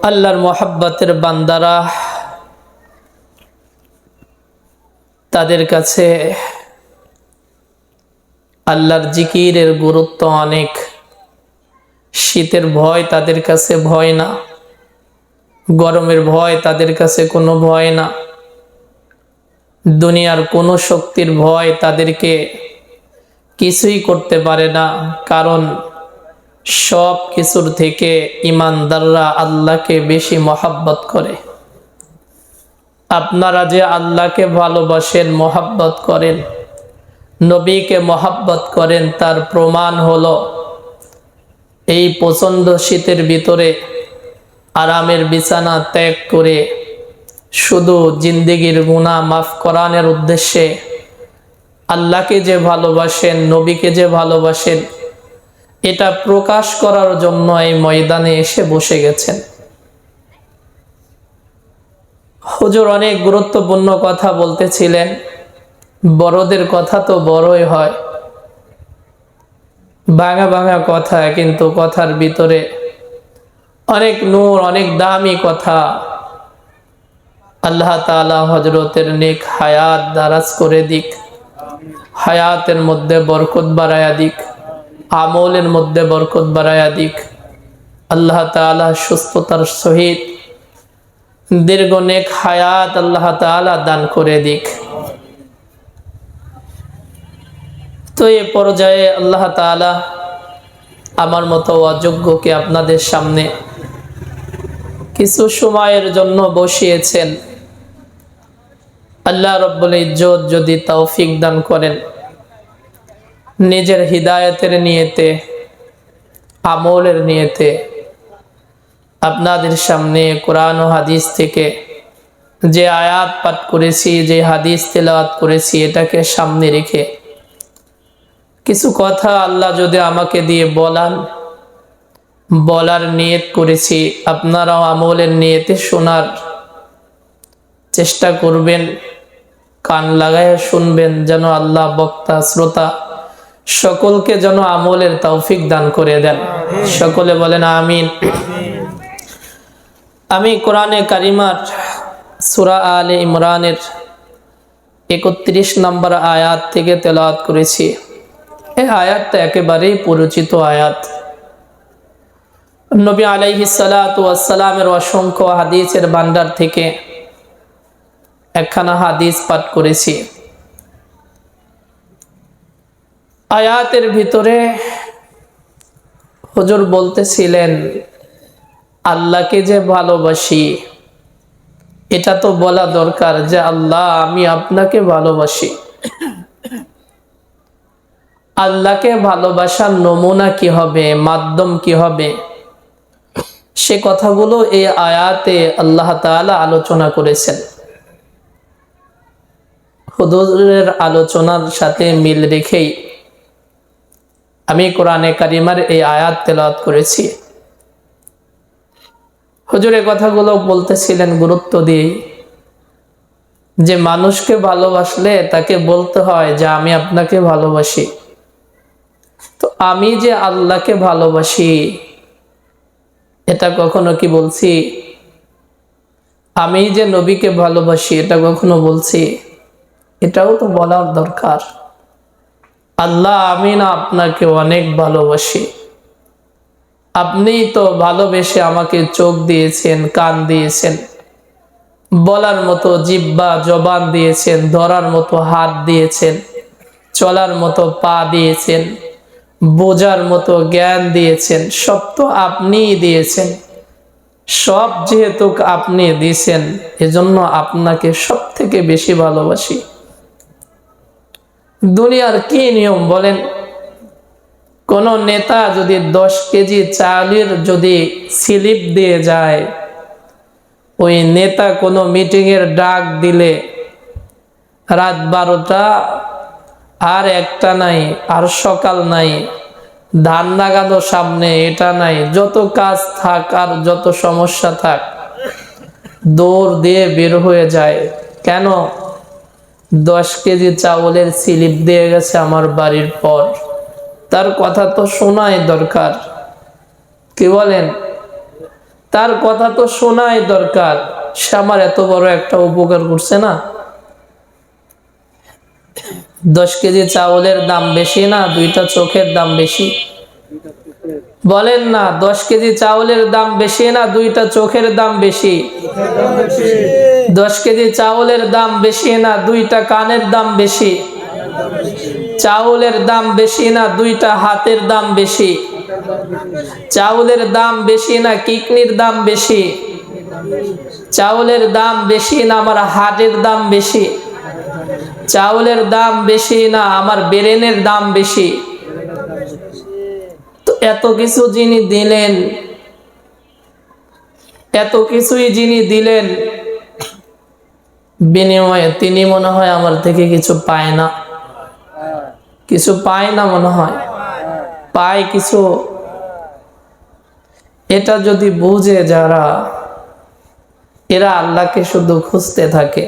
আল্লাহর মোহাব্বতের বান্দারা, তাদের কাছে আল্লাহর জিকিরের গুরুত্ব অনেক। শীতের ভয় তাদের কাছে ভয় না, গরমের ভয় তাদের কাছে কোনো ভয় না, দুনিয়ার কোনো শক্তির ভয় তাদেরকে কিছুই করতে পারে না। কারণ সব কিছুর থেকে ঈমানদাররা আল্লাহকে বেশি মহব্বত করে। আপনারা যে আল্লাহকে ভালোবাসেন, মহব্বত করেন, নবীকে মহব্বত করেন, তার প্রমাণ হলো এই প্রচণ্ড শীতের ভিতরে আরামের বিছানা ত্যাগ করে শুধু জিন্দেগির গুনাহ মাফ করানোর উদ্দেশ্যে আল্লাহকে যে ভালোবাসেন, নবীকে যে ভালোবাসেন, এটা প্রকাশ করার জন্য এই ময়দানে এসে বসে গেছেন। হুজুর অনেক গুরুত্বপূর্ণ কথা বলতেছিলেন। বড়দের কথা তো বড়ই হয়, ভাঙা ভাঙা কথা, কিন্তু কথার ভিতরে অনেক নূর, অনেক দামি কথা। আল্লাহ তাআলা হযরতের নেক হায়াত দারাজ করে দিক, হায়াতের মধ্যে বরকত বাড়ায়া দিক, আমলের মধ্যে বরকত বাড়ায়া দিক। আল্লাহ তাআলা সুস্থতার সহিত দীর্ঘ নেক হায়াত আল্লাহ তাআলা দান করে দিক। তো এই পর্যায়ে আল্লাহ তাআলা আমার মতো অযোগ্যকে আপনাদের সামনে কিছু সময়ের জন্য বসিয়েছেন। আল্লাহ রব্বুল ইজ্জত যদি তৌফিক দান করেন, নিজের হিদায়াতের নিয়তে, আমলের নিয়তে আপনাদের সামনে কোরআন ও হাদিস থেকে যে আয়াত পাঠ করেছি, যে হাদিস তেলাওয়াত করেছি, এটাকে সামনে রেখে কিছু কথা আল্লাহ যদি আমাকে দিয়ে বলার নিয়ত করেছি। আপনারাও আমলের নিয়তে শোনার চেষ্টা করবেন, কান লাগায় শুনবেন, যেন আল্লাহ বক্তা শ্রোতা সকলকে যেন আমলের তৌফিক দান করে দেন। সকলে বলেন আমিন। আমি কোরআনে কারিমার সূরা আলে ইমরানের 31 নম্বর আয়াত থেকে তেলাওয়াত করেছি। এই আয়াতটা একেবারেই পরিচিত আয়াত। নবী আলাইহিস সালাতু ওয়াস সালামের অসংখ্য হাদিসের ভান্ডার থেকে একখানা হাদিস পাঠ করেছি। আয়াতের ভিতরে হুজুর বলতেছিলেন, আল্লাহকে যে ভালোবাসি, এটা তো বলা দরকার যে আল্লাহ আমি আপনাকে ভালোবাসি। আল্লাহকে ভালোবাসার নমুনা কি হবে, মাধ্যম কি হবে, সে কথাগুলো এই আয়াতে আল্লাহ তাআলা আলোচনা করেছেন। হুজুরের আলোচনার সাথে মিল রেখেই আমি কোরআনে কারিমার এই আয়াত তেলাওয়াত করেছি। হুজুর এই কথাগুলো বলতেছিলেন গুরুত্ব দিয়ে, যে মানুষকে ভালোবাসলে তাকে বলতে হয় যে আমি আপনাকে ভালোবাসি। তো আমি যে আল্লাহকে ভালোবাসি, এটা কখনো কি বলছি? আমি যে নবীকে ভালোবাসি, এটা কখনো বলছি? এটাও তো বলার দরকার। আল্লাহ আমি না আপনাকে অনেক ভালোবাসি, আপনিই তো ভালোবেসে আমাকে চোখ দিয়েছেন, কান দিয়েছেন, বলার মতো জিহ্বা জবান দিয়েছেন, ধরার মতো হাত দিয়েছেন, চলার মতো পা দিয়েছেন, বোঝার মতো জ্ঞান দিয়েছেন। সব তো আপনিই দিয়েছেন। সব যেহেতু আপনি দিয়েছেন, এজন্য আপনাকে সব থেকে বেশি ভালোবাসি। দুনিয়ার কি নিয়ম বলেন? কোন নেতা যদি 10 কেজি চালের যদি স্লিপ দিয়ে যায়, ওই নেতা কোনো মিটিংয়ের ডাক দিলে রাত 12টা আর একটা নাই, আর সকাল নাই, ধান লাগানো সামনে এটা নাই, যত কাজ থাক আর যত সমস্যা থাক, দৌড় দিয়ে বের হয়ে যায়। কেন? 10 কেজি চাউলের স্লিপ দিয়ে গেছে আমার বাড়ির পর, তার কথা তো শোনাই দরকার। কি বলেন? তার কথা তো শোনাই দরকার। সে আমার এত বড় একটা উপকার করছে না। 10 কেজি চাউলের দাম বেশি না 2টা চোখের দাম বেশি? বলেন না, 10 কেজি চাউলের দাম বেশি না 2টা চোখের দাম বেশি? 10 কেজি চাউলের দাম বেশি না 2টা কানের দাম বেশি? চাউলের দাম বেশি না 2টা হাতের দাম বেশি? চাউলের দাম বেশি না কিডনির দাম বেশি? চাউলের দাম বেশি না আমার হার্টের দাম বেশি? চাউলের দাম বেশি না আমার ব্রেনের দাম বেশি? তো এত কিছু যিনি দিলেন, এত কিছুই যিনি দিলেন, বিনিময়ে তিনি মনে হয় আমার থেকে কিছু পায় না? কিছু পায় না মনে হয়? পায় কিছু। এটা যদি বুঝে যারা, এরা আল্লাহকে শুধু খুঁজতে থাকে।